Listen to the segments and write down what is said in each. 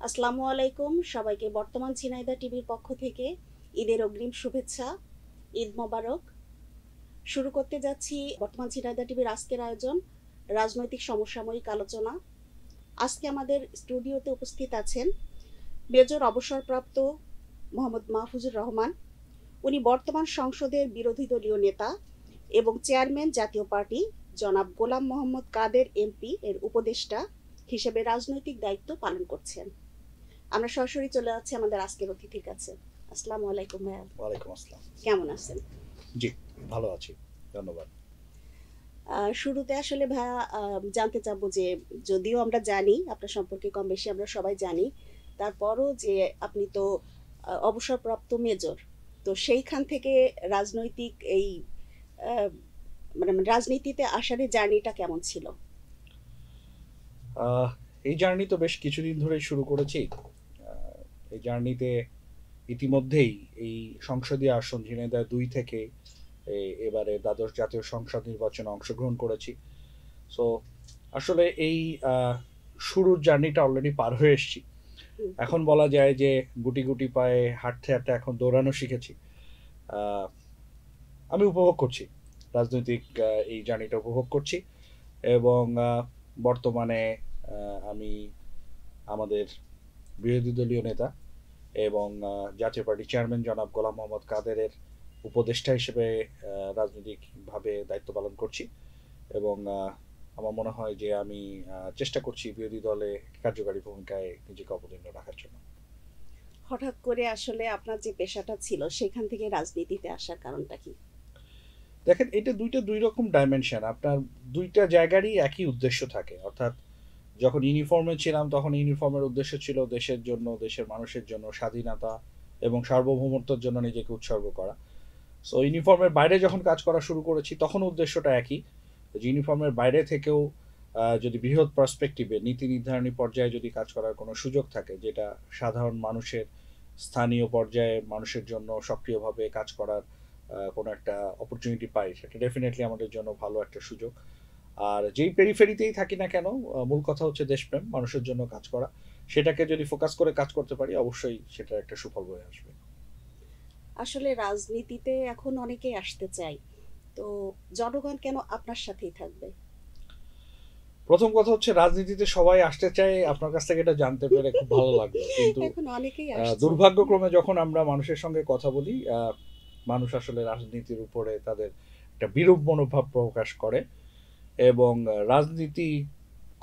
আসসালামু আলাইকুম সবাইকে। বর্তমান ঝিনাইদহ টিভির পক্ষ থেকে ঈদের অগ্রিম শুভেচ্ছা। ঈদ মোবারক। শুরু করতে যাচ্ছি বর্তমান ঝিনাইদহ টিভির আজকের আয়োজন, রাজনৈতিক সমসাময়িক আলোচনা। আজকে আমাদের স্টুডিওতে উপস্থিত আছেন মেজর অবসরপ্রাপ্ত মোহাম্মদ মাহফুজুর রহমান। উনি বর্তমান সংসদের বিরোধী দলীয় নেতা এবং চেয়ারম্যান জাতীয় পার্টি জনাব গোলাম মোহাম্মদ কাদের এমপি এর উপদেষ্টা হিসেবে রাজনৈতিক দায়িত্ব পালন করছেন। আমরা সরাসরি চলে যাচ্ছি আমাদের আজকের অতিথির কাছে। আসসালামু আলাইকুম ভাইয়া। ওয়ালাইকুম আসসালাম। কেমন আছেন? জি, ভালো আছি, ধন্যবাদ। শুরুতে আসলে ভাইয়া জানতে চাবো যে যদিও আমরা জানি আপনার সম্পর্কে কম বেশি আমরা সবাই জানি, তারপরও যে আপনি তো অবসরপ্রাপ্ত মেজর, তো সেইখান থেকে রাজনৈতিক এই আহ, মানে রাজনীতিতে আসার এই জার্নিটা কেমন ছিল? আহ, এই জার্নি তো বেশ কিছুদিন ধরেই শুরু করেছি। এই জার্নিতে ইতিমধ্যেই এই সংসদীয় আসন ঝিনাইদহ ২ থেকে এবারে দ্বাদশ জাতীয় সংসদ নির্বাচনে অংশগ্রহণ করেছি। সো আসলে এই শুরুর জার্নিটা অলরেডি পার হয়ে এসেছি। হুম, এখন বলা যায় যে গুটি গুটি পায়ে হাঁটতে হাঁটতে এখন দৌড়ানো শিখেছি। আহ, আমি উপভোগ করছি রাজনৈতিক এই জার্নিটা উপভোগ করছি এবং বর্তমানে আমি আমাদের বিরোধী দলীয় নেতা এবং জাতীয় পার্টি চেয়ারম্যান জনাব গোলাম মোহাম্মদ কাদেরের উপদেষ্টা হিসেবে রাজনৈতিকভাবে দায়িত্ব পালন করছি এবং আমার মনে হয় যে আমি চেষ্টা করছি বিরোধী দলে কার্যকারী ভূমিকায় নিজেকে অবতীর্ণ রাখার জন্য। হঠাৎ করে আসলে আপনার যে পেশাটা ছিল সেখান থেকে রাজনীতিতে আসার কারণটা কি? দেখেন, এটা দুই রকম ডাইমেনশন। আপনার দুইটা জায়গারই একই উদ্দেশ্য থাকে, অর্থাৎ যখন ইউনিফর্মে ছিলাম তখন ইউনিফর্মের উদ্দেশ্য ছিল দেশের জন্য, দেশের মানুষের জন্য, স্বাধীনতা এবং সার্বভৌমত্বের জন্য নিজেকে উৎসর্গ করা। সো ইউনিফর্মের বাইরে যখন কাজ করা শুরু করেছি তখন উদ্দেশ্যটা একই, যে ইউনিফর্মের বাইরে থেকেও যদি বৃহৎ পার্সপেক্টিভে নীতি নির্ধারণী পর্যায়ে যদি কাজ করার কোনো সুযোগ থাকে, যেটা সাধারণ মানুষের, স্থানীয় পর্যায়ে মানুষের জন্য সক্রিয়ভাবে কাজ করার কোনো একটা অপরচুনিটি পাই, সেটা ডেফিনেটলি আমাদের জন্য ভালো একটা সুযোগ। আর যেই পেরিফেরিতেই থাকি না কেন, মূল কথা হচ্ছে দেশপ্রেম, মানুষের জন্য কাজ করা। সেটাকে যদি ফোকাস করে কাজ করতে পারি, অবশ্যই সেটার একটা সুফল বয়ে আসবে। আসলে রাজনীতিতে এখন অনেকেই আসতে চায়, তো জনগণ কেন আপনার সাথেই থাকবে? প্রথম কথা হচ্ছে, রাজনীতিতে সবাই আসতে চায়, আপনার কাছ থেকে এটা জানতে পেরে খুব ভালো লাগলো। কিন্তু এখন অনেকেই আসছে। দুর্ভাগ্যক্রমে যখন আমরা মানুষের সঙ্গে কথা বলি, মানুষ আসলে রাজনীতির উপরে তাদের একটা বিরূপ মনোভাব প্রকাশ করে এবং রাজনীতি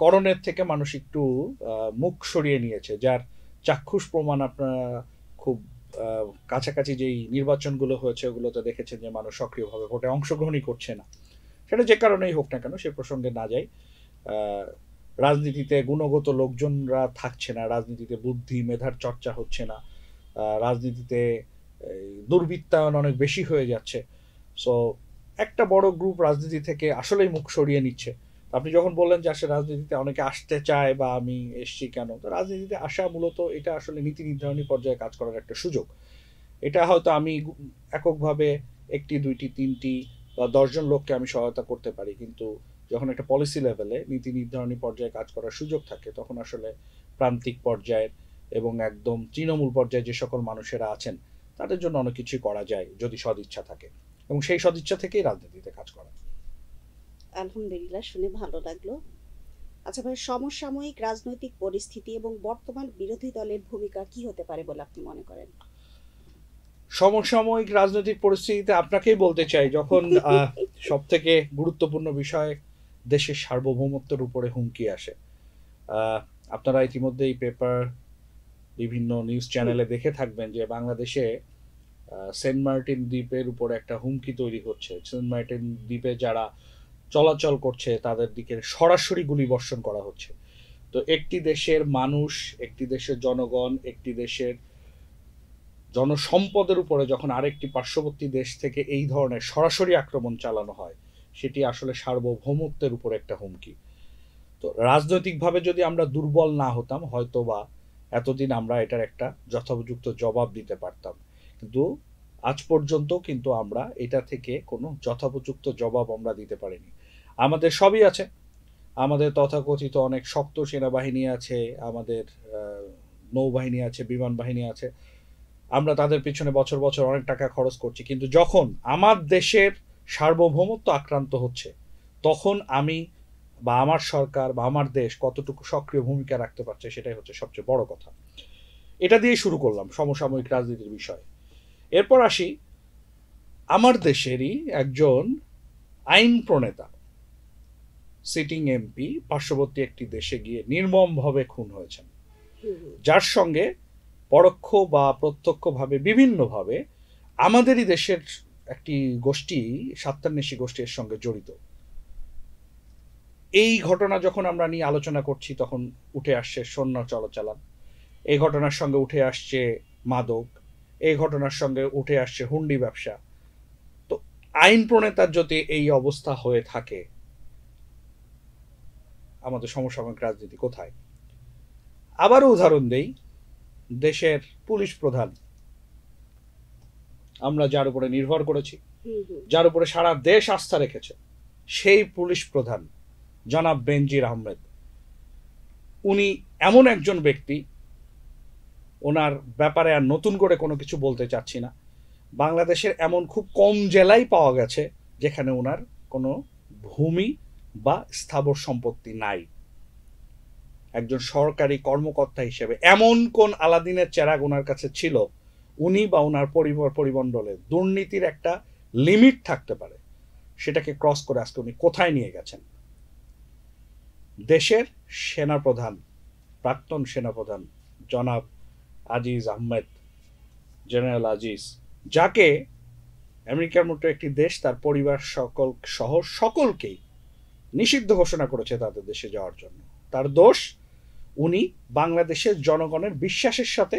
করণের থেকে মানুষ একটু মুখ সরিয়ে নিয়েছে, যার চাক্ষুষ প্রমাণ আপনারা খুব কাছাকাছি যেই নির্বাচনগুলো হয়েছে ওগুলোতে দেখেছেন যে মানুষ সক্রিয়ভাবে ভোটে অংশগ্রহণই করছে না। সেটা যে কারণেই হোক না কেন, সে প্রসঙ্গে না যাই। আহ, রাজনীতিতে গুণগত লোকজনরা থাকছে না, রাজনীতিতে বুদ্ধি মেধার চর্চা হচ্ছে না, রাজনীতিতে দুর্বৃত্তায়ন অনেক বেশি হয়ে যাচ্ছে। সো একটা বড় গ্রুপ রাজনীতি থেকে আসলেই মুখ সরিয়ে নিচ্ছে। আপনি যখন বললেন যে আসলে রাজনীতিতে অনেকে আসতে চায় বা আমি এসছি কেন, তো রাজনীতিতে আসা মূলত এটা আসলে নীতি নির্ধারণী পর্যায়ে কাজ করার একটা সুযোগ। এটা হয়তো আমি এককভাবে একটি, দুইটি, তিনটি বা ১০ জন লোককে আমি সহায়তা করতে পারি, কিন্তু যখন একটা পলিসি লেভেলে নীতি নির্ধারণী পর্যায়ে কাজ করার সুযোগ থাকে, তখন আসলে প্রান্তিক পর্যায়ের এবং একদম তৃণমূল পর্যায়ে যে সকল মানুষেরা আছেন তাদের জন্য অনেক কিছুই করা যায় যদি সদিচ্ছা থাকে, এবং সেই সদিচ্ছা থেকেই রাজনীতিতে কাজ করা। আলহামদুলিল্লাহ, শুনে ভালো লাগলো। আচ্ছা ভাই, সমসাময়িক রাজনৈতিক পরিস্থিতি এবং বর্তমান বিরোধী দলের ভূমিকা কি হতে পারে বলে আপনি মনে করেন? সমসাময়িক রাজনৈতিক পরিস্থিতিতে আপনাকেই বলতে চাই, যখন সব থেকে গুরুত্বপূর্ণ বিষয় দেশের সার্বভৌমত্বের উপরে হুমকি আসে। আহ, আপনারা ইতিমধ্যে এই পেপার, বিভিন্ন নিউজ হুম, চ্যানেলে দেখে থাকবেন যে বাংলাদেশে সেন্ট মার্টিন দ্বীপের উপর একটা হুমকি তৈরি হচ্ছে। সেন্ট মার্টিন দ্বীপে যারা চলাচল করছে তাদের দিকে সরাসরি গুলি বর্ষণ করা হচ্ছে। তো একটি দেশের মানুষ, একটি দেশের জনগণ, একটি দেশের জনসম্পদের উপরে যখন আরেকটি পার্শ্ববর্তী দেশ থেকে এই ধরনের সরাসরি আক্রমণ চালানো হয়, সেটি আসলে সার্বভৌমত্বের উপর একটা হুমকি। তো রাজনৈতিকভাবে যদি আমরা দুর্বল না হতাম, হয়তো বা এতদিন আমরা এটার একটা যথোপযুক্ত জবাব দিতে পারতাম। কিন্তু আজ পর্যন্ত কিন্তু আমরা এটা থেকে কোনো যথোপযুক্ত জবাব আমরা দিতে পারিনি। আমাদের সবই আছে, আমাদের তথাকথিত অনেক শক্ত সেনাবাহিনী আছে, আমাদের নৌবাহিনী আছে, বিমান বাহিনী আছে, আমরা তাদের পিছনে বছর বছর অনেক টাকা খরচ করছি, কিন্তু যখন আমার দেশের সার্বভৌমত্ব আক্রান্ত হচ্ছে তখন আমি বা আমার সরকার বা আমার দেশ কতটুকু সক্রিয় ভূমিকা রাখতে পারছে সেটাই হচ্ছে সবচেয়ে বড় কথা। এটা দিয়ে শুরু করলাম সমসাময়িক রাজনীতির বিষয়। এরপর আসি আমার দেশেরই একজন আইন প্রণেতা, সিটিং এমপি পার্শ্ববর্তী একটি দেশে গিয়ে নির্মমভাবে খুন হয়েছেন, যার সঙ্গে পরোক্ষ বা প্রত্যক্ষভাবে বিভিন্নভাবে আমাদেরই দেশের একটি গোষ্ঠী, স্বার্থান্বেষী গোষ্ঠী এর সঙ্গে জড়িত। এই ঘটনা যখন আমরা নিয়ে আলোচনা করছি তখন উঠে আসছে সৈন্য চলচালান, এই ঘটনার সঙ্গে উঠে আসছে মাদক, এই ঘটনার সঙ্গে উঠে আসছে হুন্ডি ব্যবসা। তো আইন প্রণেতার যদি এই অবস্থা হয়ে থাকে, আমাদের সমসাময়িক রাজনীতি কোথায়? আবারও উদাহরণ দেই, দেশের পুলিশ প্রধান, আমরা যার উপরে নির্ভর করেছি, যার উপরে সারা দেশ আস্থা রেখেছে, সেই পুলিশ প্রধান জনাব বেনজির আহমেদ, উনি এমন একজন ব্যক্তি, ওনার ব্যাপারে আর নতুন করে কোনো কিছু বলতে চাচ্ছি না, বাংলাদেশের এমন খুব কম জেলায় পাওয়া গেছে যেখানে ওনার কোনো ভূমি বা স্থাবর সম্পত্তি নাই। একজন সরকারি কর্মকর্তা হিসেবে এমন কোন আলাদিনের চেরাগ ওনার কাছে ছিল, উনি বা ওনার পরিমণ্ডলে দুর্নীতির একটা লিমিট থাকতে পারে, সেটাকে ক্রস করে আজকে উনি কোথায় নিয়ে গেছেন? দেশের সেনাপ্রধান, প্রাক্তন সেনাপ্রধান জনাব আজিজ আহমেদ, জেনারেল আজিজ, যাকে আমেরিকার মতো একটি দেশ তার পরিবার সহ সকলকেই নিষিদ্ধ ঘোষণা করেছে তাদের দেশে যাওয়ার জন্য। তার দোষ, উনি বাংলাদেশের জনগণের বিশ্বাসের সাথে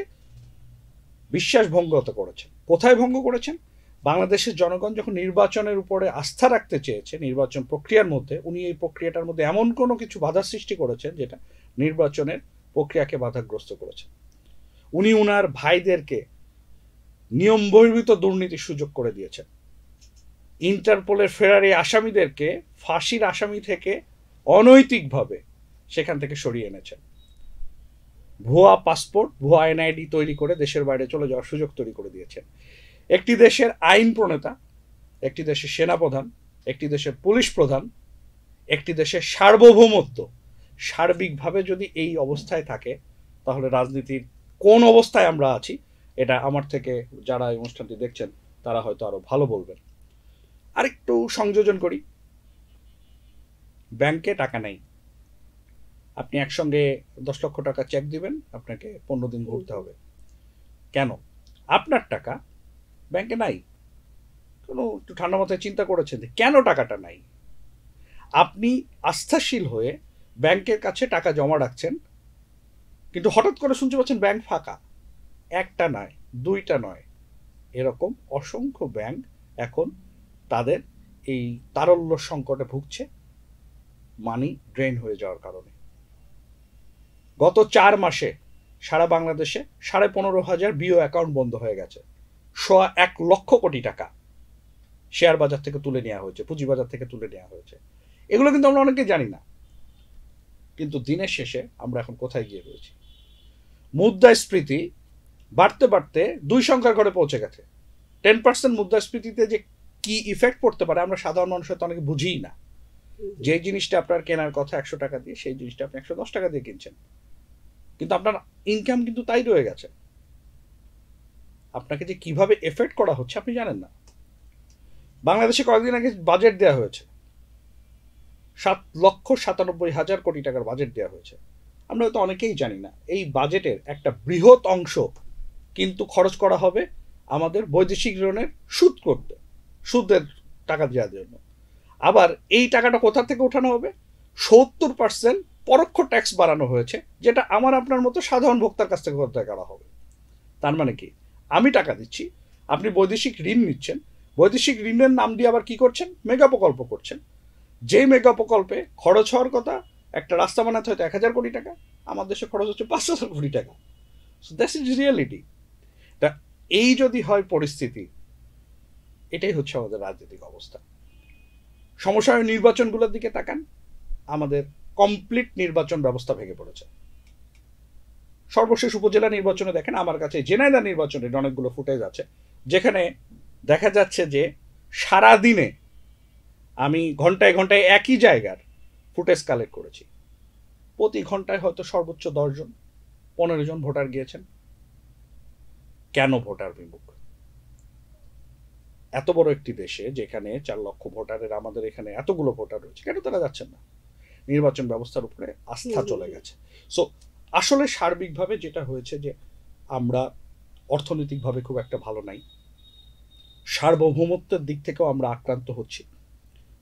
বিশ্বাস ভঙ্গতা করেছেন। কোথায় ভঙ্গ করেছেন? বাংলাদেশের জনগণ যখন নির্বাচনের উপরে আস্থা রাখতে চেয়েছে, নির্বাচন প্রক্রিয়ার মধ্যে, উনি এই প্রক্রিয়াটার মধ্যে এমন কোনো কিছু বাধা সৃষ্টি করেছেন যেটা নির্বাচনের প্রক্রিয়াকে বাধাগ্রস্ত করেছে। উনি উনার ভাইদেরকে নিয়ম বহির্ভূত দুর্নীতির সুযোগ করে দিয়েছেন। ইন্টারপোলের ফেরারি আসামিদেরকে ফাঁসির আসামি থেকে অনৈতিকভাবে সেখান থেকে সরিয়ে এনেছেন। ভুয়া পাসপোর্ট, ভুয়া এনআইডি তৈরি করে দেশের বাইরে চলে যাওয়ার সুযোগ তৈরি করে দিয়েছেন। একটি দেশের আইন প্রণেতা, একটি দেশের সেনাপ্রধান, একটি দেশের পুলিশ প্রধান, একটি দেশের সার্বভৌমত্ব সার্বিকভাবে যদি এই অবস্থায় থাকে, তাহলে রাজনীতির কোন অবস্থায় আমরা আছি এটা আমার থেকে যারা এই অনুষ্ঠানটি দেখছেন তারা হয়তো আরো ভালো বলবেন। আরেকটু সংযোজন করি, ব্যাংকে টাকা নেই, আপনি একসঙ্গে 10 লক্ষ টাকা চেক দিবেন, আপনাকে 15 দিন ঘুরতে হবে। কেন? আপনার টাকা ব্যাংকে নাই। কোনো একটু ঠান্ডা মাথায় চিন্তা করেছেন কেন টাকাটা নাই? আপনি আস্থাশীল হয়ে ব্যাংকের কাছে টাকা জমা রাখছেন, কিন্তু হঠাৎ করে শুনতে পাচ্ছেন ব্যাংক ফাঁকা। একটা নয়, দুইটা নয়, এরকম অসংখ্য ব্যাংক এখন তাদের এই তারল্য সংকটে ভুগছে মানি ড্রেন হয়ে যাওয়ার কারণে। গত 4 মাসে সারা বাংলাদেশে 15,500 বিও অ্যাকাউন্ট বন্ধ হয়ে গেছে। 1 লক্ষ কোটি টাকা শেয়ার বাজার থেকে তুলে নেওয়া হয়েছে, পুঁজিবাজার থেকে তুলে নেওয়া হয়েছে। এগুলো কিন্তু আমরা অনেকে জানি না, কিন্তু দিনের শেষে আমরা এখন কোথায় গিয়ে রয়েছি? মুদ্রাস্ফীতি বাড়তে বাড়তে 2 সংখ্যার ঘরে পৌঁছে গেছে। 10% মুদ্রাস্ফীতিতে যে কি ইফেক্ট পড়তে পারে আমরা সাধারণ মানুষ হয়তো অনেকে বুঝিই না। যে জিনিসটা আপনার কেনার কথা 100 টাকা দিয়ে, সেই জিনিসটা আপনি 110 টাকা দিয়ে কিনছেন, কিন্তু আপনার ইনকাম কিন্তু তাই রয়ে গেছে। আপনাকে যে কিভাবে এফেক্ট করা হচ্ছে আপনি জানেন না। বাংলাদেশে কয়েকদিন আগে বাজেট দেওয়া হয়েছে, 7,97,000 কোটি টাকার বাজেট দেওয়া হয়েছে। আমরা হয়তো অনেকেই জানি না এই বাজেটের একটা বৃহৎ অংশ কিন্তু খরচ করা হবে আমাদের বৈদেশিক ঋণের সুদ করতে, সুদের টাকা দেওয়ার জন্য। আবার এই টাকাটা কোথা থেকে ওঠানো হবে? 70% পরোক্ষ ট্যাক্স বাড়ানো হয়েছে, যেটা আমার আপনার মতো সাধারণ ভোক্তার কাছ থেকে কোথায় করা হবে। তার মানে কি? আমি টাকা দিচ্ছি, আপনি বৈদেশিক ঋণ নিচ্ছেন, বৈদেশিক ঋণের নাম দিয়ে আবার কি করছেন? মেগা প্রকল্প করছেন। যেই মেগা প্রকল্পে খরচ হওয়ার কথা, একটা রাস্তা বানাতে হয়তো 1,000 কোটি টাকা, আমার দেশে খরচ হচ্ছে 5,000 কোটি টাকা। So that's is reality. তা এই যদি হয় পরিস্থিতি, এটাই হচ্ছে আমাদের রাজনৈতিক অবস্থা। সমসাময়িক নির্বাচনগুলোর দিকে তাকান, আমাদের কমপ্লিট নির্বাচন ব্যবস্থা ভেঙে পড়েছে। সর্বশেষ উপজেলা নির্বাচনে দেখেন, আমার কাছে ঝিনাইদহ নির্বাচনের অনেকগুলো ফুটেজ আছে যেখানে দেখা যাচ্ছে যে সারাদিনে আমি ঘন্টায় ঘন্টায় একই জায়গার ফুটেজ কালেক্ট করেছি। প্রতি ঘন্টায় হয়তো সর্বোচ্চ 10 জন 15 জন ভোটার গিয়েছেন। কেন ভোটার বিমুখ? এত বড় একটি দেশে যেখানে 4 লক্ষ ভোটারের আমাদের এখানে এতগুলো ভোটার রয়েছে, কেন তারা যাচ্ছেন না? নির্বাচন ব্যবস্থার উপরে আস্থা চলে গেছে। সো আসলে সার্বিকভাবে যেটা হয়েছে যে আমরা অর্থনৈতিকভাবে খুব একটা ভালো নাই, সার্বভৌমত্বের দিক থেকেও আমরা আক্রান্ত হচ্ছি,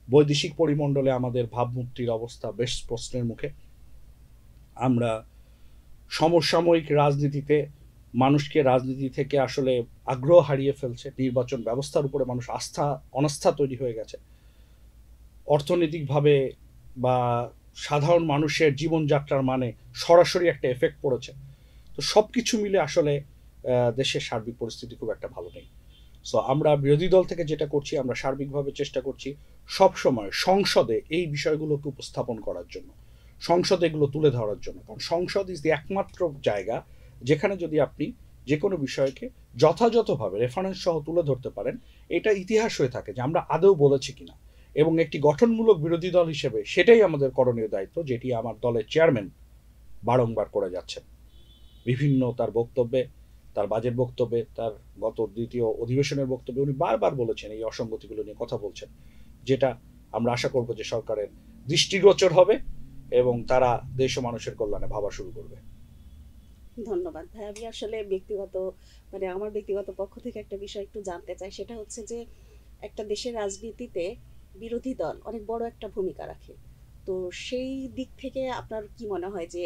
বৈদেশিক পরিমণ্ডলে আমাদের ভাবমূর্তির অবস্থা বেশ প্রশ্নের মুখে, আমরা সমসাময়িক রাজনীতিতে মানুষকে রাজনীতি থেকে আসলে আগ্রহ হারিয়ে ফেলছে, নির্বাচন ব্যবস্থার উপরে মানুষ অনাস্থা তৈরি হয়ে গেছে, অর্থনৈতিকভাবে বা সাধারণ মানুষের জীবনযাত্রার মানে সরাসরি একটা এফেক্ট পড়েছে। তো সব কিছু মিলে আসলে দেশের সার্বিক পরিস্থিতি খুব একটা ভালো নেই। সো আমরা বিরোধী দল থেকে যেটা করছি, আমরা সার্বিকভাবে চেষ্টা করছি সবসময় সংসদে এই বিষয়গুলোকে উপস্থাপন করার জন্য, সংসদে এগুলো তুলে ধরার জন্য। কারণ সংসদ ইজ দি একমাত্র জায়গা যেখানে যদি আপনি যে কোনো বিষয়কে যথাযথভাবে রেফারেন্স সহ তুলে ধরতে পারেন, এটা ইতিহাস হয়ে থাকে যে আমরা আদৌ বলেছি কিনা। এবং একটি গঠনমূলক বিরোধী দল হিসেবে সেটাই আমাদের করণীয় দায়িত্ব, যেটি আমার দলের চেয়ারম্যান বারংবার করে যাচ্ছেন বিভিন্ন তার বক্তব্যে, তার বাজেট বক্তব্যে, তার গত দ্বিতীয় অধিবেশনের বক্তব্যে উনি বারবার বলেছেন, এই অসঙ্গতিগুলো নিয়ে কথা বলছেন, যেটা আমরা আশা করব যে সরকারের দৃষ্টিগোচর হবে এবং তারা দেশ ও মানুষের কল্যাণে ভাবা শুরু করবে। ধন্যবাদ ভাই। আমি আসলে আমার ব্যক্তিগত পক্ষ থেকে একটা বিষয় একটু জানতে চাই, সেটা হচ্ছে যে একটা দেশের রাজনীতিতে বিরোধী দল অনেক বড় একটা ভূমিকা রাখে। তো সেই দিক থেকে আপনার কি মনে হয় যে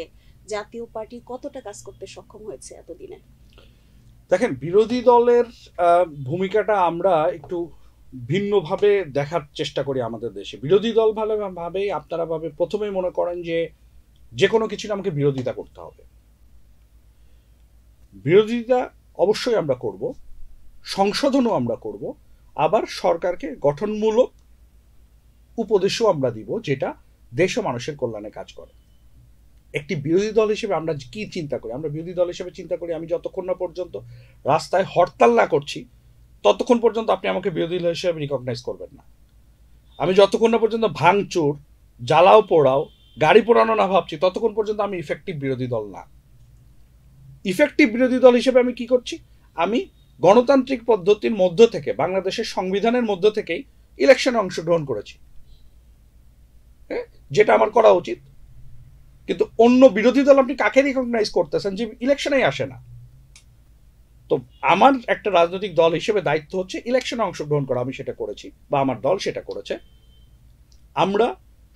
জাতীয় পার্টি কতটা কাজ করতে সক্ষম হয়েছে এতদিনে? দেখেন, বিরোধী দলের ভূমিকাটা আমরা একটু ভিন্নভাবে দেখার চেষ্টা করি আমাদের দেশে। বিরোধী দল ভাবে আপনারা প্রথমেই মনে করেন যে কোনো কিছু আমাকে বিরোধিতা করতে হবে। বিরোধিতা অবশ্যই আমরা করব, সংশোধনও আমরা করব, আবার সরকারকে গঠনমূলক উপদেশও আমরা দিব যেটা দেশ ও মানুষের কল্যাণে কাজ করে। একটি বিরোধী দল হিসেবে আমরা কি চিন্তা করি? আমরা বিরোধী দল হিসেবে চিন্তা করি, আমি যতক্ষণ না পর্যন্ত রাস্তায় হরতাল না করছি ততক্ষণ পর্যন্ত আপনি আমাকে বিরোধী দল হিসেবে রিকগনাইজ করবেন না। আমি যতক্ষণ না পর্যন্ত ভাঙচুর, জ্বালাও পোড়াও, গাড়ি পোড়ানো না ভাবছি ততক্ষণ পর্যন্ত আমি ইফেক্টিভ বিরোধী দল না। ইফেক্টিভ বিরোধী দল হিসেবে আমি কি করছি? আমি গণতান্ত্রিক পদ্ধতির মধ্য থেকে, বাংলাদেশের সংবিধানের মধ্য থেকেই ইলেকশনে অংশগ্রহণ করেছি, যেটা আমার করা উচিত। কিন্তু অন্য বিরোধী দল আপনি কাকে রিকগনাইজ করতেছেন যে ইলেকশনেই আসে না? তো আমার একটা রাজনৈতিক দল হিসেবে দায়িত্ব হচ্ছে ইলেকশনে অংশগ্রহণ করা। আমি সেটা করেছি বা আমার দল সেটা করেছে। আমরা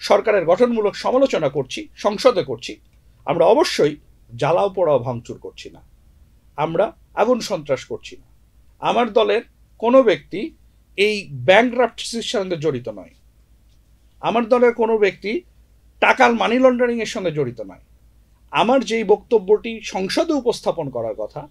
সরকারের গঠনমূলক সমালোচনা করছি, সংসদে করছি। আমরা অবশ্যই জ্বালাও পোড়াও ভাঙচুর করছি না, আমরা আগুন সন্ত্রাস করছি না। আমার দলের কোনো ব্যক্তি এই ব্যাংকরাপ্সির সঙ্গে জড়িত নয়, আমার দলের কোনো ব্যক্তি টাকার মানি লন্ডারিং এর সঙ্গে জড়িত নয়। আমার যেই বক্তব্যটি সংসদে উপস্থাপন করার কথা,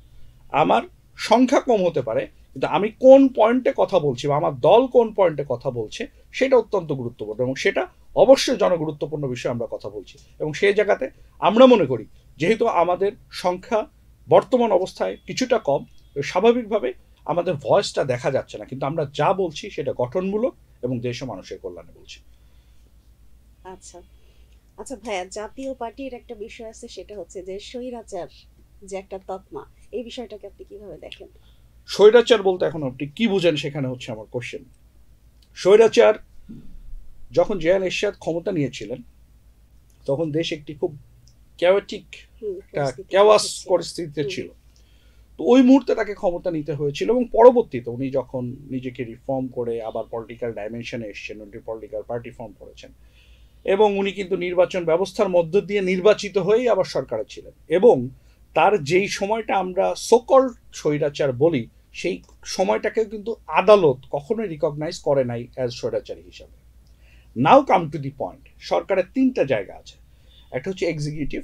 আমার সংখ্যা কম হতে পারে, কিন্তু আমি কোন পয়েন্টে কথা বলছি বা আমার দল কোন পয়েন্টে কথা বলছে সেটা অত্যন্ত গুরুত্বপূর্ণ, এবং সেটা অবশ্যই জনগুরুত্বপূর্ণ বিষয়ে আমরা কথা বলছি। এবং সেই জায়গাতে আমরা মনে করি যেহেতু আমাদের সংখ্যা বর্তমান অবস্থায় কিছুটা কম, স্বাভাবিকভাবে আমাদের ভয়েসটা দেখা যাচ্ছে না, কিন্তু আমরা যা বলছি সেটা গঠনমূলক এবং দেশ ও মানুষের কল্যাণে বলছি। আচ্ছা আচ্ছা ভাইয়া, জাতীয় পার্টির একটা বিষয় আছে, সেটা হচ্ছে যে স্বৈরাচার যে একটা তকমা, এই বিষয়টাকে আপনি কিভাবে দেখেন? স্বৈরাচার বলতে এখন আপনি কি বুঝেন সেখানে হচ্ছে আমার কোশ্চেন। স্বৈরাচার যখন জিয়া এরশাদ ক্ষমতা নিয়েছিলেন তখন দেশ একটি খুব ক্যাওটিক ক্যাওয়াস পরিস্থিতিতে ছিল। তো ওই মুহূর্তে তাকে ক্ষমতা নিতে হয়েছিল, এবং পরবর্তীতে উনি যখন নিজেকে রিফর্ম করে আবার পলিটিক্যাল ডাইমেনশনে এসেছেন, উনি পলিটিক্যাল পার্টি ফর্ম করেছেন, এবং উনি কিন্তু নির্বাচন ব্যবস্থার মধ্য দিয়ে নির্বাচিত হয়েই আবার সরকারে ছিলেন। এবং তার যেই সময়টা আমরা সোকল স্বৈরাচার বলি, সেই সময়টাকে কিন্তু আদালত কখনোই রিকগনাইজ করে নাই অ্যাজ স্বৈরাচারী হিসাবে। নাও কাম টু দি পয়েন্ট, সরকারের 3টা জায়গা আছে। একটা হচ্ছে এক্সিকিউটিভ,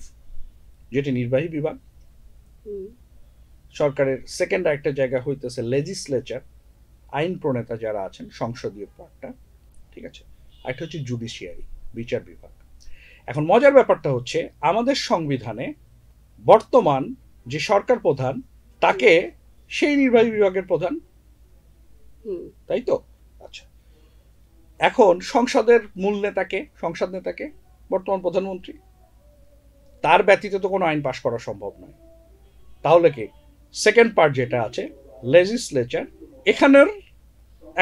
যেটি নির্বাহী বিভাগ। সরকারের সেকেন্ড একটা জায়গা হইতেছে লেজিসলেচার, আইন প্রণেতা যারা আছেন, সংসদীয় পার্টটা, ঠিক আছে। একটা হচ্ছে জুডিশিয়ারি, বিচার বিভাগ। এখন মজার ব্যাপারটা হচ্ছে আমাদের সংবিধানে বর্তমান যে সরকার প্রধান তাকে সেই নির্বাহী বিভাগের প্রধান, হুম তাই তো? আচ্ছা, এখন সংসদ নেতাকে বর্তমান প্রধানমন্ত্রী, তার ব্যতীত তো কোনো আইন পাশ করা সম্ভব নয়। তাহলে কি সেকেন্ড পার্ট যেটা আছে লেজিসলেচার, এখানের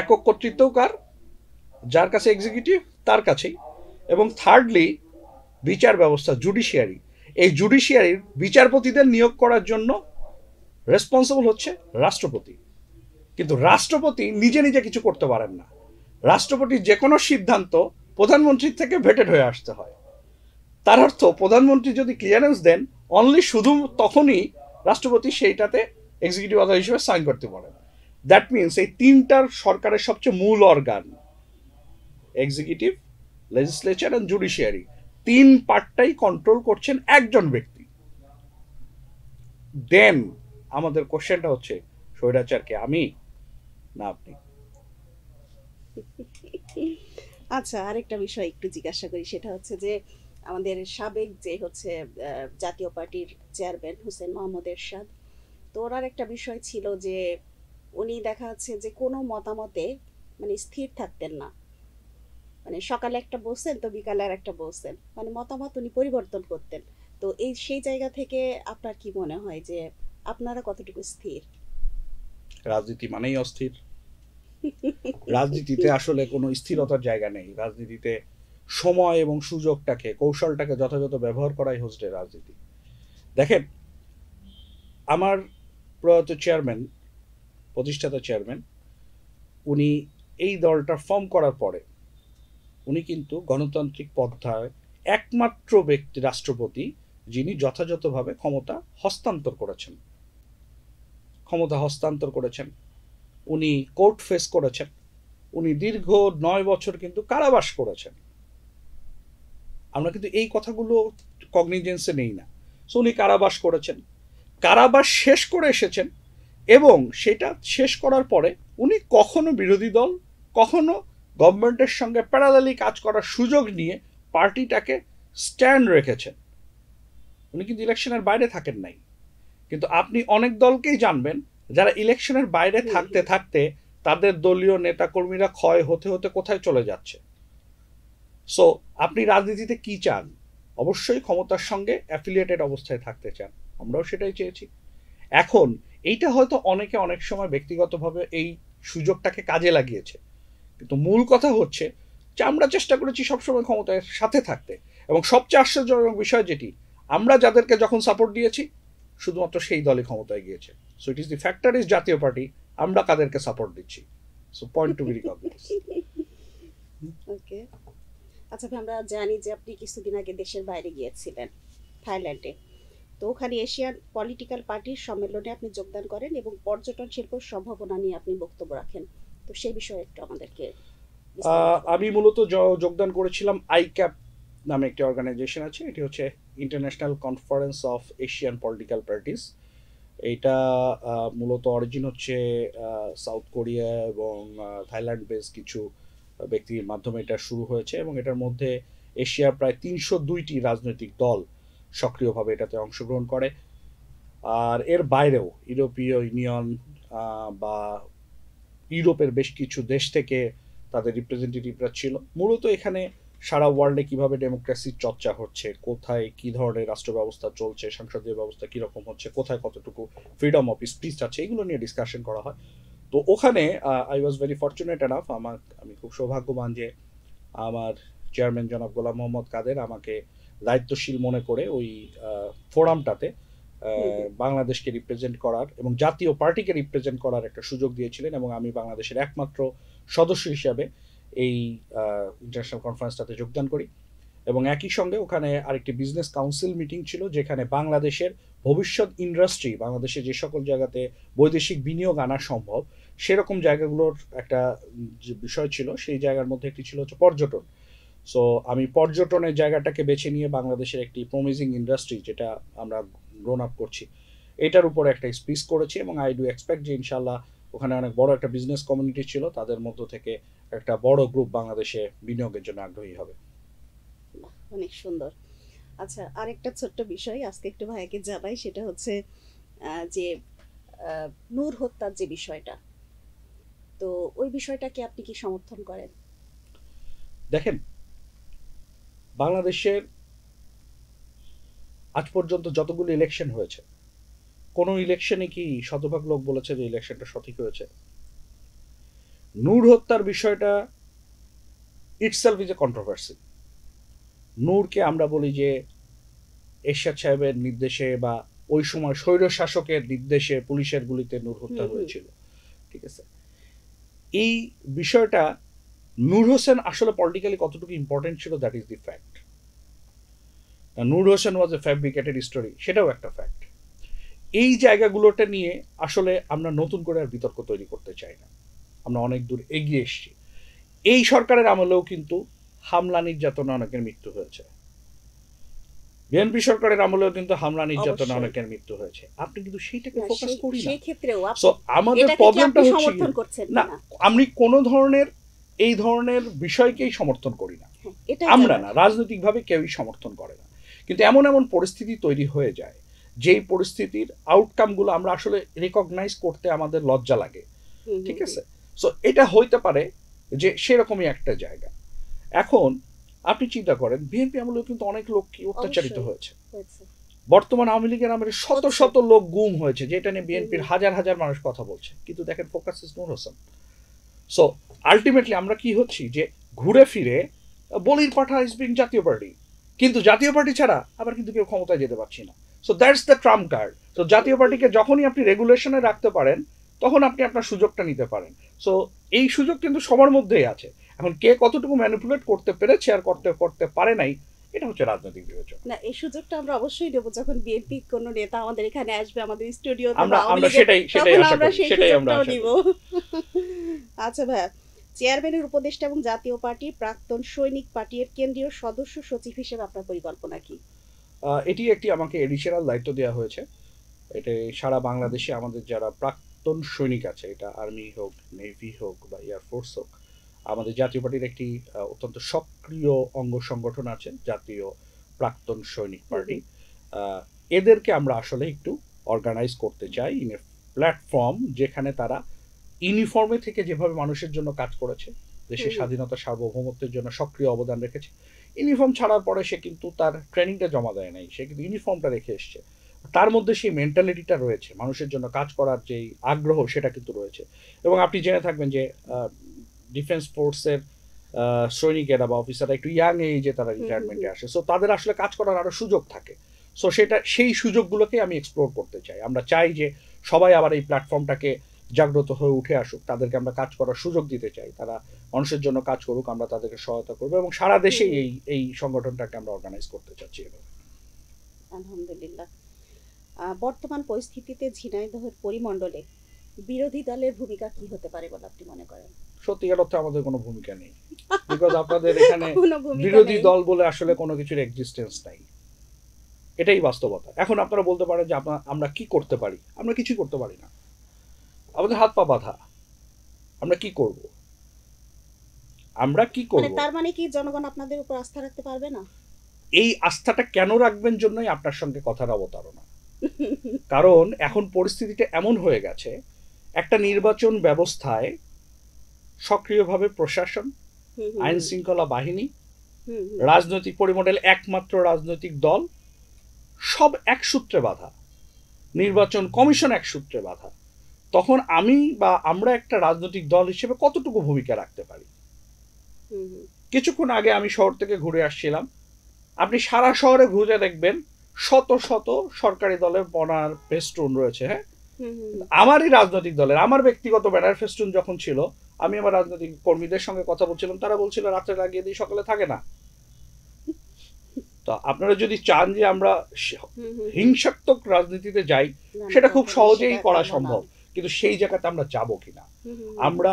একক কর্তৃত্ব কার? যার কাছে এক্সিকিউটিভ তার কাছেই। এবং থার্ডলি বিচার ব্যবস্থা, জুডিশিয়ারি, এই জুডিশিয়ারির বিচারপতিদের নিয়োগ করার জন্য রেসপন্সিবল হচ্ছে রাষ্ট্রপতি। কিন্তু রাষ্ট্রপতি নিজে নিজে কিছু করতে পারেন না। রাষ্ট্রপতির যে কোনো সিদ্ধান্ত প্রধানমন্ত্রীর থেকে ভেটেড হয়ে আসতে হয়। তার অর্থ প্রধানমন্ত্রী যদি ক্লিয়ারেন্স দেন, অনলি শুধু তখনই রাষ্ট্রপতি সেইটাতে এক্সিকিউটিভ অথরিটি হিসেবে সাইন করতে পারেন। দ্যাট মিনস এই তিনটার সরকারের সবচেয়ে মূল organ, executive, legislature and judiciary, তিন পার্টটাই কন্ট্রোল করছেন একজন ব্যক্তি। দেন আমাদের কোশ্চেনটা হচ্ছে, স্বৈরাচারকে আমি না আপনি? আচ্ছা, আরেকটা বিষয় একটু জিজ্ঞাসা করি, সেটা হচ্ছে যে আমাদের সাবেক যে হচ্ছে জাতীয় পার্টির চেয়ারম্যান হোসেন মোহাম্মদ এরশাদ, তো ওনার একটা বিষয় ছিল যে উনি দেখা যাচ্ছে যে কোনো মতামতে মানে স্থির থাকতেন না, মানে সকালে একটা বলছেন তো বিকালে আর একটা বলছেন, মানে মতামত উনি পরিবর্তন করতেন। তো এই সেই জায়গা থেকে আপনার কি মনে হয় যে আপনারা কতটুকু স্থির? রাজনীতি মানেই অস্থির। রাজনীতিতে আসলে কোনো স্থিরতার জায়গা নেই। রাজনীতিতে সময় এবং সুযোগটাকে, কৌশলটাকে যথাযথ ব্যবহার করাই হচ্ছে রাজনীতি। দেখেন, আমার প্রয়াত চেয়ারম্যান, প্রতিষ্ঠাতা চেয়ারম্যান, উনি এই দলটা ফর্ম করার পরে উনি কিন্তু গণতান্ত্রিক পন্থায় একমাত্র ব্যক্তি, রাষ্ট্রপতি, যিনি যথাযথভাবে ক্ষমতা হস্তান্তর করেছেন। উনি কোর্ট ফেস করেছেন। উনি দীর্ঘ 9 বছর কিন্তু কারাবাস করেছেন। আমরা কিন্তু এই কথাগুলো কগনিজেন্সে নেই না। সো উনি কারাবাস করেছেন, কারাবাস শেষ করে এসেছেন, এবং সেটা শেষ করার পরে উনি কখনো বিরোধী দল, কখনো গভর্নমেন্টের সঙ্গে প্যারালালি কাজ করার সুযোগ নিয়ে পার্টিটাকে স্ট্যান্ড রেখেছেন। উনি কিন্তু ইলেকশনের বাইরে থাকেন নাই। কিন্তু আপনি অনেক দলকেই জানবেন যারা ইলেকশনের বাইরে থাকতে থাকতে তাদের দলীয় নেতাকর্মীরা ক্ষয় হতে হতে কোথায় চলে যাচ্ছে। সো আপনি রাজনীতিতে কি চান? অবশ্যই ক্ষমতার সঙ্গে অ্যাফিলিয়েটেড অবস্থায় থাকতে চান। আমরাও সেটাই চেয়েছি। এখন এইটা হয়তো অনেকে অনেক সময় ব্যক্তিগতভাবে এই সুযোগটাকে কাজে লাগিয়েছে, কিন্তু মূল কথা হচ্ছে যে আমরা চেষ্টা করেছি সবসময় ক্ষমতার সাথে থাকতে। এবং সবচেয়ে আশ্চর্যজনক বিষয় যেটি, আমরা যাদেরকে যখন সাপোর্ট দিয়েছি শুধুমাত্র সেই দলই ক্ষমতায় গিয়েছে। So it is the factor is Jatiya Party, আমরা কাদেরকে সাপোর্ট দিচ্ছি। So point to be recognized. Okay, আচ্ছা ভাই, আমরা জানি যে আপনি কিছুদিন আগে দেশের বাইরে গিয়েছিলেন, থাইল্যান্ডে। তো ওখানে এশিয়ান পলিটিক্যাল পার্টির সম্মেলনে আপনি যোগদান করেন এবং পর্যটন শিল্পের সম্ভাবনা নিয়ে আপনি বক্তব্য রাখেন। তো সেই বিষয়ে একটু আমাদেরকে বিস্তারিত বলুন। আমি মূলত যোগদান করেছিলাম আইক্যাপ নামে একটি অর্গানাইজেশন আছে। এটি হচ্ছে international conference of Asian political parties. এইটা মূলত অরিজিন হচ্ছে সাউথ কোরিয়া এবং থাইল্যান্ড বেস কিছু ব্যক্তির মাধ্যমে এটা শুরু হয়েছে, এবং এটার মধ্যে এশিয়ার প্রায় 302টি রাজনৈতিক দল সক্রিয়ভাবে এটাতে অংশগ্রহণ করে। আর এর বাইরেও ইউরোপীয় ইউনিয়ন বা ইউরোপের বেশ কিছু দেশ থেকে তাদের রিপ্রেজেন্টেটিভরা ছিল। মূলত এখানে সারা ওয়ার্ল্ডে কিভাবে ডেমোক্রেসির চর্চা হচ্ছে, কোথায় কি ধরনের রাষ্ট্র ব্যবস্থা চলছে, সংসদীয় ব্যবস্থা কীরকম হচ্ছে, কোথায় কতটুকু ফ্রিডম অফ স্পিচ আছে, এগুলো নিয়ে ডিসকাশন করা হয়। তো ওখানে I was very fortunate enough, আমি খুব সৌভাগ্যবান যে আমার চেয়ারম্যান জনাব গোলাম মোহাম্মদ কাদের আমাকে দায়িত্বশীল মনে করে ওই ফোরামটাতে বাংলাদেশকে রিপ্রেজেন্ট করার এবং জাতীয় পার্টিকে রিপ্রেজেন্ট করার একটা সুযোগ দিয়েছিলেন, এবং আমি বাংলাদেশের একমাত্র সদস্য হিসাবে এই ইন্টারন্যাশনাল কনফারেন্সটাতে যোগদান করি। এবং একই সঙ্গে ওখানে আরেকটি বিজনেস কাউন্সিল মিটিং ছিল, যেখানে বাংলাদেশের ভবিষ্যৎ ইন্ডাস্ট্রি, বাংলাদেশে যে সকল জায়গাতে বৈদেশিক বিনিয়োগ আনা সম্ভব সেরকম জায়গাগুলোর একটা যে বিষয় ছিল, সেই জায়গার মধ্যে একটি ছিল হচ্ছে পর্যটন। সো আমি পর্যটনের জায়গাটাকে বেছে নিয়ে বাংলাদেশের একটি প্রমিজিং ইন্ডাস্ট্রি, যেটা আমরা গ্রোন আপ করছি, এটার উপরে একটা স্পিচ করেছি। এবং আই ডু এক্সপেক্ট যে ইনশাল্লাহ ওখানে অনেক বড় একটা বিজনেস কমিউনিটি ছিল, তাদের মধ্য থেকে একটা বড় গ্রুপ বাংলাদেশে বিনিয়োগের জন্য আগ্রহী হবে। অনেক সুন্দর। আচ্ছা, আরেকটা ছোট্ট বিষয় আজকে একটু ভাইয়াকে জানাই, সেটা হচ্ছে যে নূর হত্যার যে বিষয়টা, তো ওই বিষয়টাকে আপনি কি সমর্থন করেন? দেখেন, বাংলাদেশের আজ পর্যন্ত যতগুলো ইলেকশন হয়েছে, কোনো ইলেকশনে কি শতভাগ লোক বলেছে যে ইলেকশনটা সঠিক হয়েছে? নূর হত্যার বিষয়টা ইটসেলফ ইজ এ কন্ট্রোভার্সি। নূরকে আমরা বলি যে এরশাদ সাহেবের নির্দেশে বা ওই সময় স্বৈর শাসকের নির্দেশে পুলিশের গুলিতে নূর হত্যা হয়েছিল, ঠিক আছে? এই বিষয়টা নূর হোসেন আসলে পলিটিক্যালি কতটুকু ইম্পর্টেন্ট ছিল, that is the fact. Noor Hossain was a fabricated story, সেটাও একটা ফ্যাক্ট। এই জায়গাগুলোতে নিয়ে আসলে আমরা নতুন করে আর বিতর্ক তৈরি করতে চাই না, আমরা অনেক দূর এগিয়ে এসেছি। এই সরকারের আমলেও কিন্তু হামলা নির্যাতনে অনেকের মৃত্যু হয়েছে, বিএনপি সরকারের আমলেও কিন্তু হামলা নির্যাতনে অনেকের মৃত্যু হয়েছে। আপনি কিন্তু সেইটাকে ফোকাস করি না। সেই ক্ষেত্রেও সো আমাদের প্রবলেমটা হচ্ছে না, আমি কোনো ধরনের এই ধরনের বিষয়কেই সমর্থন করি না। আমরা না, রাজনৈতিকভাবে কেউই সমর্থন করে না, কিন্তু এমন এমন পরিস্থিতি তৈরি হয়ে যায় যেই পরিস্থিতির আউটকামগুলো আমরা আসলে রিকগনাইজ করতে আমাদের লজ্জা লাগে, ঠিক আছে? সো এটা হইতে পারে যে সেরকমই একটা জায়গা। এখন আপনি চিন্তা করেন, বিএনপি আমলেও কিন্তু অনেক লোক কি অত্যাচারিত হয়েছে। বর্তমান আওয়ামী লীগের আমলে শত শত লোক গুম হয়েছে, যেটা নিয়ে বিএনপির হাজার হাজার মানুষ কথা বলছে, কিন্তু দেখেন focus is Noor Hossain. So ultimately আমরা কি হচ্ছি যে ঘুরে ফিরে বলির পাঠা ইজ বিং জাতীয় পার্টি, কিন্তু জাতীয় পার্টি ছাড়া আবার কিন্তু কেউ ক্ষমতায় যেতে পারছি না। So that's the Trump card. So জাতীয় পার্টিকে যখনই আপনি রেগুলেশনে রাখতে পারেন তখন আপনি আপনার সুযোগটা নিতে পারেন। সো এই সুযোগ কিন্তু সবার মধ্যেই আছে। এখন কে কতটুকু ম্যানিপুলেট করতে পেরেছে আর করতে পারে নাই, এটা হচ্ছে রাজনৈতিক বিবেচনা। না, এই সুযোগটা আমরা অবশ্যই দেব যখন বিএনপি কোন নেতা আমাদের এখানে আসবে, আমাদের স্টুডিওতে, আমরা সেটাই আশা করি, সেটাই আমরা আশা নিব। আচ্ছা ভাইয়া, চেয়ারম্যানের উপদেষ্টা এবং জাতীয় পার্টির প্রাক্তন সৈনিক পার্টির কেন্দ্রীয় সদস্য সচিব হিসেবে আপনার পরিকল্পনা কি? এটি একটি আমাকে এডিশনাল দায়িত্ব দেওয়া হয়েছে। এটা সারা বাংলাদেশে আমাদের যারা প্রাক্তন সৈনিক আছে, এটা আর্মি হোক, নেভি হোক বা এয়ারফোর্স হোক, আমাদের জাতীয় পার্টির একটি অত্যন্ত সক্রিয় অঙ্গ সংগঠন আছে, জাতীয় প্রাক্তন সৈনিক পার্টি। এদেরকে আমরা আসলে একটু অর্গানাইজ করতে চাই ইন এ প্ল্যাটফর্ম যেখানে তারা ইউনিফর্মে থেকে যেভাবে মানুষের জন্য কাজ করেছে, দেশের স্বাধীনতা সার্বভৌমত্বের জন্য সক্রিয় অবদান রেখেছে, ইউনিফর্ম ছাড়ার পরে সে কিন্তু তার ট্রেনিংটা জমা দেয় নাই, সে কিন্তু ইউনিফর্মটা রেখে এসছে, তার মধ্যে সেই মেন্টালিটিটা রয়েছে, মানুষের জন্য কাজ করার যেই আগ্রহ সেটা কিন্তু রয়েছে। এবং আপনি জেনে থাকবেন যে ডিফেন্স ফোর্সের সৈনিকেরা বা অফিসাররা একটু ইয়াং এজে তারা রিটায়ারমেন্টে আসে, সো তাদের আসলে কাজ করার আরো সুযোগ থাকে। সো সেই সুযোগগুলোকে আমি এক্সপ্লোর করতে চাই। আমরা চাই যে সবাই আবার এই প্ল্যাটফর্মটাকে জাগ্রত হয়ে উঠে আসুক, তাদেরকে আমরা কাজ করার সুযোগ দিতে চাই, তারা মানুষের জন্য কাজ করুক, আমরা তাদেরকে সহায়তা করবো এবং সারা দেশে এই সংগঠনটাকে আমরা অর্গানাইজ করতে চাচ্ছি এবার। আলহামদুলিল্লাহ। বর্তমান পরিস্থিতিতে ঝিনাইদহের পরিমণ্ডলে বিরোধী দলের ভূমিকা কি হতে পারে বলে আপনি মনে করেন? সত্যিকার অর্থে আমাদের কোনো ভূমিকা নেই, বিকজ আপনাদের এখানে বিরোধী দল বলে আসলে কোনো কিছুর এক্সিস্টেন্স নাই, এটাই বাস্তবতা। এখন আপনারা বলতে পারেন যে আমরা কি করতে পারি, আমরা কিছুই করতে পারি না, আমাদের হাত পা বাঁধা, আমরা কি করব? তার মানে কি জনগণ আপনাদের উপর আস্থা রাখতে পারবে না? এই আস্থাটা কেন রাখবেন জন্যই আপনার সঙ্গে কথার অবতারণা। কারণ এখন পরিস্থিতিটা এমন হয়ে গেছে, একটা নির্বাচন ব্যবস্থায় সক্রিয়ভাবে প্রশাসন, আইন শৃঙ্খলা বাহিনী, রাজনৈতিক পরিমণ্ডল, একমাত্র রাজনৈতিক দল সব এক সূত্রে বাঁধা, নির্বাচন কমিশন এক সূত্রে বাঁধা। তখন আমি বা আমরা একটা রাজনৈতিক দল হিসেবে কতটুকু ভূমিকা রাখতে পারি? কিছুক্ষণ আগে আমি শহর থেকে ঘুরে আসছিলাম, আপনি সারা শহরে ঘুরে দেখবেন শত শত সরকারি দলের ব্যানার ফেস্টুন রয়েছে। হ্যাঁ, আমারই রাজনৈতিক দলের, আমার ব্যক্তিগত ব্যানার ফেস্টুন যখন ছিল, আমি আমার রাজনৈতিক কর্মীদের সঙ্গে কথা বলছিলাম, তারা বলছিল রাত্রে লাগিয়ে দিই, সকালে থাকে না। তো আপনারা যদি চান যে আমরা হিংসাত্মক রাজনীতিতে যাই, সেটা খুব সহজেই করা সম্ভব, কিন্তু সেই জায়গাতে আমরা যাব কিনা, আমরা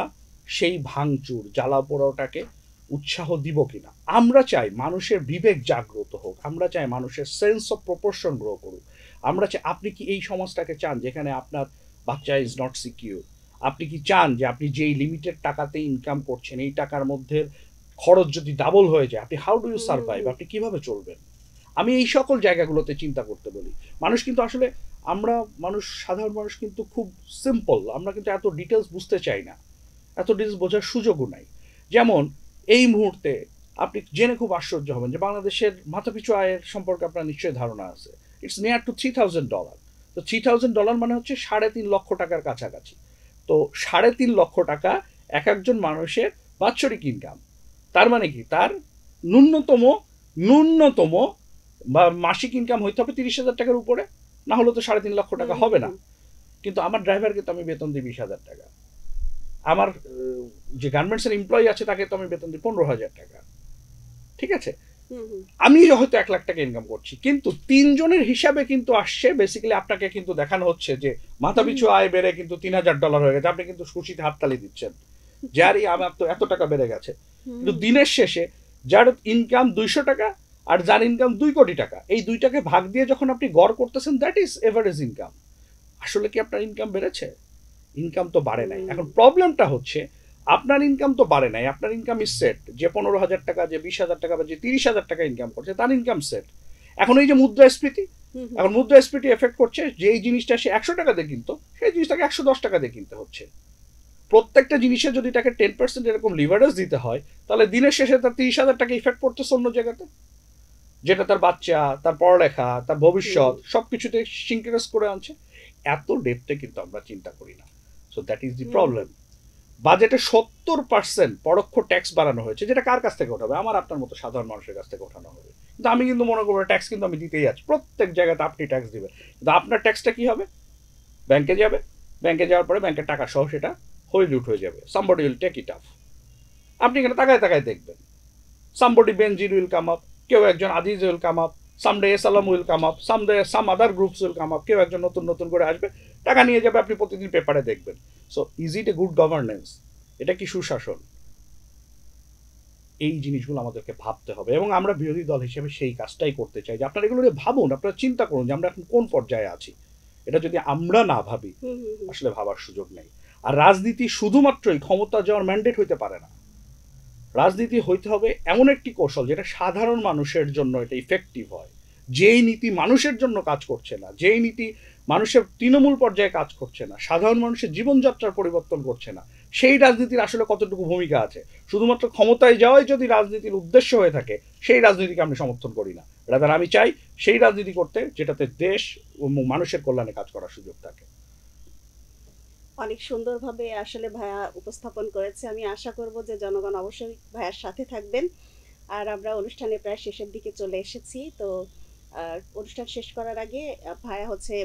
সেই ভাঙচুর জ্বালা পোড়াটাকে উৎসাহ দিব কিনা। আমরা চাই মানুষের বিবেক জাগ্রত হোক, আমরা চাই মানুষের সেন্স অফ প্রপোর্শন গ্রো করুক। আমরা চাই, আপনি কি এই সমাজটাকে চান যেখানে আপনার বাচ্চা ইজ নট সিকিউর? আপনি কি চান যে আপনি যেই লিমিটেড টাকাতে ইনকাম করছেন, এই টাকার মধ্যে খরচ যদি ডাবল হয়ে যায়, আপনি হাউ ডু ইউ সার্ভাইভ, আপনি কিভাবে চলবেন? আমি এই সকল জায়গাগুলোতে চিন্তা করতে বলি। মানুষ কিন্তু আসলে সাধারণ মানুষ কিন্তু খুব সিম্পল, আমরা কিন্তু এত ডিটেলস বুঝতে চাই না, এত ডিটেলস বোঝার সুযোগও নাই। যেমন এই মুহূর্তে আপনি জেনে খুব আশ্চর্য হবেন যে বাংলাদেশের মাথাপিছু আয়ের সম্পর্কে আপনার নিশ্চয়ই ধারণা আছে। It's near to $3,000। তো $3,000 মানে হচ্ছে 3.5 লক্ষ টাকার কাছাকাছি। তো 3.5 লক্ষ টাকা এক একজন মানুষের বাৎসরিক ইনকাম। তার মানে কি, তার ন্যূনতম ন্যূনতম বা মাসিক ইনকাম হইতে হবে 30,000 টাকার উপরে, না হলে তো 3.5 লক্ষ টাকা হবে না। কিন্তু আমার ড্রাইভারকে তো আমি বেতন দিই 20,000 টাকা, আমার যে গার্মেন্টসের এমপ্লয়ি আছে তাকে তো আমি বেতন দিই 15,000 টাকা। ঠিক আছে, আমি হয়তো 1 লাখ টাকা ইনকাম করছি, কিন্তু 3 জনের হিসাবে কিন্তু আসছে। বেসিক্যালি আপনাকে কিন্তু দেখানো হচ্ছে যে মাথাপিছু আয় বেড়ে কিন্তু $3,000 হয়ে গেছে, আপনি কিন্তু খুশিতে হাততালি দিচ্ছেন যে আরে আমার তো এত টাকা বেড়ে গেছে। কিন্তু দিনের শেষে যার ইনকাম 200 টাকা আর যার ইনকাম 2 কোটি টাকা, এই দুইটাকে ভাগ দিয়ে যখন আপনি গড় করতেছেন, দ্যাট ইজ এভারেজ ইনকাম। আসলে কি আপনার ইনকাম বেড়েছে? ইনকাম তো বাড়ে নাই। এখন প্রবলেমটা হচ্ছে আপনার ইনকাম তো বাড়ে নাই, আপনার ইনকাম ইজ সেট। যে 15,000 টাকা, যে 20,000 টাকা বা যে 30,000 টাকা ইনকাম করছে তার ইনকাম সেট। এখন এই যে মুদ্রাস্ফীতি, এখন মুদ্রাস্ফীতি এফেক্ট করছে যে এই জিনিসটা সে 100 টাকা দিয়ে কিনতো, সেই জিনিসটাকে 110 টাকা দিয়ে কিনতে হচ্ছে। প্রত্যেকটা জিনিসে যদি তাকে 10% এরকম লিভারেজ দিতে হয়, তাহলে দিনের শেষে তার 30,000 টাকা ইফেক্ট পড়তেছে অন্য জায়গাতে, যেটা তার বাচ্চা, তার পড়ালেখা, তার ভবিষ্যৎ সবকিছুতে সিনক্রেস করে আনছে। এত ডেপথে কিন্তু আমরা চিন্তা করি না। So that is the problem. বাজেটে 70% পরোক্ষ ট্যাক্স বাড়ানো হয়েছে, যেটা কার কাছ থেকে ওঠাবে? আমার আপনার মতো সাধারণ মানুষের কাছ থেকে ওঠানো হবে। কিন্তু আমি কিন্তু মনে করবো ট্যাক্স কিন্তু আমি দিতেই আছি, প্রত্যেক জায়গাতে আপনি ট্যাক্স দিবেন। কিন্তু আপনার ট্যাক্সটা কি হবে? ব্যাংকে যাবে, ব্যাংকে যাওয়ার পরে ব্যাংকের টাকা সহ সেটা লুট হয়ে যাবে। Somebody will take it up. আপনি এখানে তাকায় তাকায় দেখবেন, somebody Benazir will come up, কেউ একজন Aziz will come up, someday Salam will come up, someday some other groups will come up, কেউ একজন নতুন নতুন করে আসবে, টাকা নিয়ে যাবে, আপনি প্রতিদিন পেপারে দেখবেন। So is it a good governance? এটা কি সুশাসন? এই জিনিসগুলো আমাদেরকে ভাবতে হবে, এবং আমরা বিরোধী দল হিসেবে সেই কাজটাই করতে চাই যে আপনারা এগুলো নিয়ে ভাবুন, আপনারা চিন্তা করুন যে আমরা এখন কোন পর্যায়ে আছি। এটা যদি আমরা না ভাবি, আসলে ভাবার সুযোগ নেই। আর রাজনীতি শুধুমাত্রই ক্ষমতা যাওয়ার ম্যান্ডেট হইতে পারে না। রাজনীতি হইতে হবে এমন একটি কৌশল যেটা সাধারণ মানুষের জন্য এটা ইফেক্টিভ হয়। যেই নীতি মানুষের জন্য কাজ করছে না, যেই নীতি মানুষের তৃণমূল পর্যায়ে কাজ করছে না, সাধারণ মানুষের জীবনযাত্রার পরিবর্তন করছে না, সেই রাজনীতির আসলে কতটুকু ভূমিকা আছে? শুধুমাত্র ক্ষমতায় যাওয়াই যদি রাজনীতির উদ্দেশ্য হয়ে থাকে, সেই রাজনীতিকে আমি সমর্থন করি না। রাদার আমি চাই সেই রাজনীতি করতে যেটাতে দেশ ও মানুষের কল্যাণে কাজ করার সুযোগ থাকে। অনেক সুন্দরভাবে আসলে ভাইয়া উপস্থাপন করেছে। আমি আশা করব যে জনগণ অবশ্যই ভাইয়ার সাথে থাকবেন। আর আমরা অনুষ্ঠানের প্রায় শেষের দিকে চলে এসেছি। তো অনুষ্ঠান শেষ করার আগে ভাইয়া হচ্ছে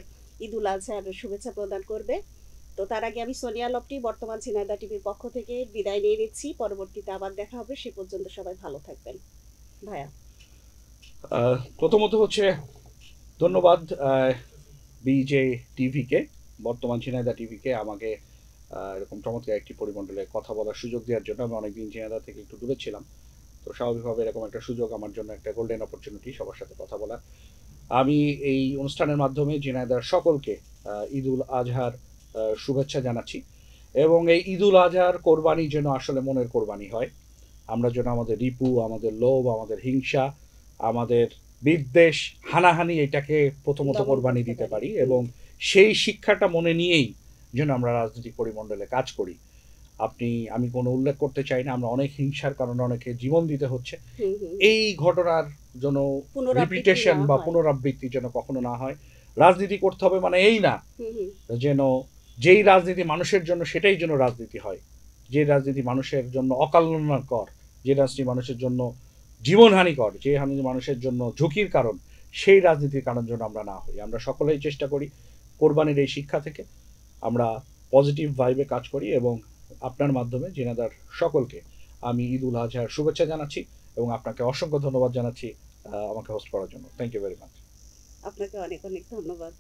ঈদ উল আজহার শুভেচ্ছা প্রদান করবে। তো তার আগে আমি সোনিয়া লপটি বর্তমান ঝিনাইদহ টিভির পক্ষ থেকে বিদায় নিয়ে নিচ্ছি। পরবর্তীতে আবার দেখা হবে, সে পর্যন্ত সবাই ভালো থাকবেন। ভাইয়া, প্রথমত হচ্ছে ধন্যবাদ বিজে টিভিকে, বর্তমান ঝিনাইদহ টিভিকে আমাকে এরকম চমৎকার একটি পরিমণ্ডলে কথা বলার সুযোগ দেওয়ার জন্য। আমি অনেকদিন ঝিনাইদহ থেকে একটু দূরে ছিলাম, তো স্বাভাবিকভাবে এরকম একটা সুযোগ আমার জন্য একটা গোল্ডেন অপরচুনিটি সবার সাথে কথা বলার। আমি এই অনুষ্ঠানের মাধ্যমে ঝিনাইদহর সকলকে ঈদ উল আজহার শুভেচ্ছা জানাচ্ছি, এবং এই ঈদ উল আজহার কোরবানি যেন আসলে মনের কোরবানি হয়। আমরা যেন আমাদের রিপু, আমাদের লোভ, আমাদের হিংসা, আমাদের বিদ্বেষ, হানাহানি, এটাকে প্রথমত কোরবানি দিতে পারি, এবং সেই শিক্ষাটা মনে নিয়েই যেন আমরা রাজনৈতিক পরিমণ্ডলে কাজ করি। আমি কোনো উল্লেখ করতে চাই না, আমরা অনেক হিংসার কারণে অনেকে জীবন দিতে হচ্ছে। এই ঘটনার যেন রিপিটেশন বা পুনরাবৃত্তি যেন কখনো না হয়। রাজনীতি করতে হবে মানে এই না যেন যেই রাজনীতি মানুষের জন্য সেটাই যেন রাজনীতি হয়, যে রাজনীতি মানুষের জন্য অকল্যাণকর, যে রাজনীতি মানুষের জন্য জীবনহানিকর, যে রাজনীতি মানুষের জন্য ঝুঁকির কারণ, সেই রাজনীতির কারণ যেন আমরা না হই। আমরা সকলেই চেষ্টা করি কোরবানির এই শিক্ষা থেকে আমরা পজিটিভ ভাইবে কাজ করি, এবং আপনার মাধ্যমে ঝিনাইদহর সকলকে আমি ঈদ উল আজহার শুভেচ্ছা জানাচ্ছি, এবং আপনাকে অসংখ্য ধন্যবাদ জানাচ্ছি আমাকে হোস্ট করার জন্য। Thank you very much. আপনাকে অনেক অনেক ধন্যবাদ।